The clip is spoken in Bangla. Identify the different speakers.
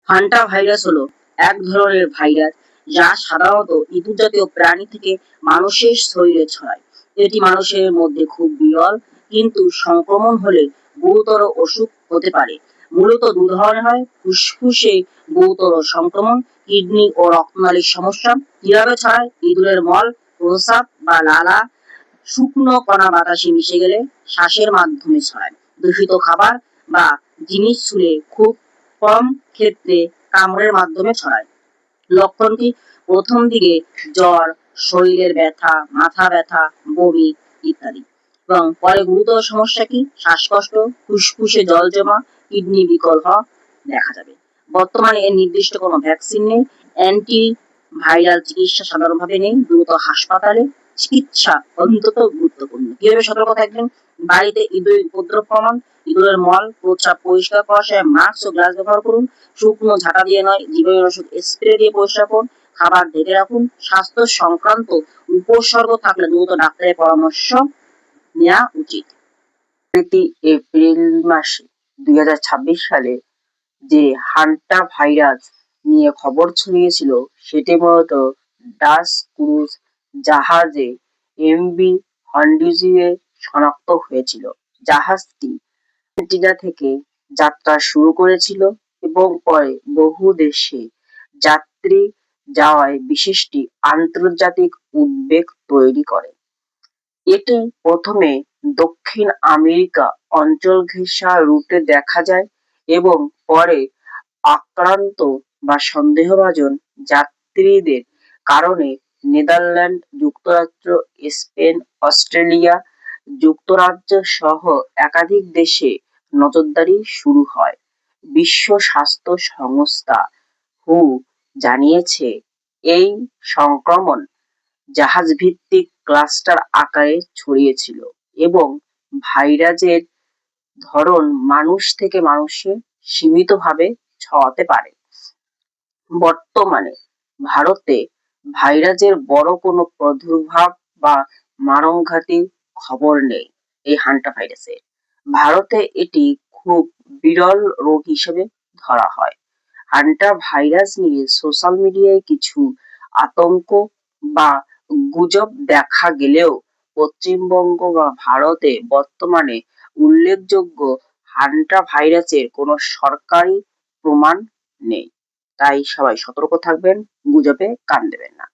Speaker 1: হান্টা ভাইরাস হলো এক ধরনের ভাইরাস যা সাধারণত ইঁদুর জাতীয় প্রাণী থেকে মানুষের শরীরে ছড়ায়। এটি মানুষের মধ্যে খুব বিরল, কিন্তু সংক্রমণ হলে গুরুতর অসুখ হতে পারে। মূলত দু ধরনের হয়: ফুসফুসে গুরুতর সংক্রমণ, কিডনি ও রক্তনালীর সমস্যা। কিভাবে ছড়ায়? ইঁদুরের মল, প্রস্রাব বা লালা শুকনো কণা বাতাসে মিশে গেলে শ্বাসের মাধ্যমে ছড়ায়। দূষিত খাবার বা জিনিস ছুঁলে, খুব কম ক্ষেত্রে কামড়ের মাধ্যমে ছড়ায়। লক্ষণ কি? প্রথম দিকে জ্বর, শরীরের ব্যথা, মাথা ব্যথা, বমি ইত্যাদি। এবং পরে গুরুতর সমস্যা কি? শ্বাসকষ্ট, ফুসফুসে জল জমা, কিডনি বিকল হওয়া দেখা যাবে। বর্তমানে এর নির্দিষ্ট কোনো ভ্যাকসিন নেই। অ্যান্টি ভাইরাল চিকিৎসা সাধারণভাবে নেই। দ্রুত হাসপাতালে চিকিৎসা অত্যন্ত গুরুত্বপূর্ণ। কিভাবে সতর্ক থাকবেন? বাড়িতে ইঁদুরের উপদ্রব কমান, ইঁদুরের মল, প্রস্রাব পরিষ্কার করার সময় মাস্ক ও গ্লাস ব্যবহার করুন। শুকনো ঝাঁটা দিয়ে নয়, জীবাণুনাশক স্প্রে দিয়ে পরিষ্কার করুন। খাবার ঢেকে রাখুন। স্বাস্থ্য সংক্রান্ত উপসর্গ থাকলে দ্রুত ডাক্তারের পরামর্শ নেওয়া উচিত। এপ্রিল মাসে 2026 সালে যে হান্টা ভাইরাস নিয়ে খবর ছড়িয়েছিল, সেটি মূলত ডাচ ক্রুজ জাহাজে এমভি হন্ডুজিয়ে শনাক্ত হয়েছিল। জাহাজটি আর্জেন্টিনা থেকে যাত্রা শুরু করেছিল এবং পরে বহু দেশে যাত্রী যাওয়ায় বিষয়টি আন্তর্জাতিক উদ্বেগ তৈরি করে। এটি প্রথমে দক্ষিণ আমেরিকা অঞ্চল ঘেঁষা রুটে দেখা যায় এবং পরে আক্রান্ত বা সন্দেহভাজন যাত্রীদের কারণে নেদারল্যান্ড, যুক্তরাষ্ট্র, স্পেন, অস্ট্রেলিয়া, যুক্তরাজ্য সহ একাধিক দেশে নজরদারি শুরু হয়। বিশ্ব স্বাস্থ্য সংস্থা হু জানিয়েছে, এই সংক্রমণ জাহাজভিত্তিক ক্লাস্টার আকারে ছড়িয়েছিল এবং ভাইরাসের ধরন মানুষ থেকে মানুষে সীমিতভাবে ছড়াতে পারে। বর্তমানে ভারতে ভাইরাসের বড় কোনো প্রাদুর্ভাব বা মারণঘাতী খবর নেই। এই হান্টা ভাইরাসের ভারতে এটি খুব বিরল রোগ হিসেবে ধরা হয়। হান্টা ভাইরাস নিয়ে সোশ্যাল মিডিয়ায় কিছু আতঙ্ক বা গুজব দেখা গেলেও পশ্চিমবঙ্গ বা ভারতে বর্তমানে উল্লেখযোগ্য হান্টা ভাইরাসের কোনো সরকারি প্রমাণ নেই। তাই সবাই সতর্ক থাকবেন, গুজবে কান দেবেন না।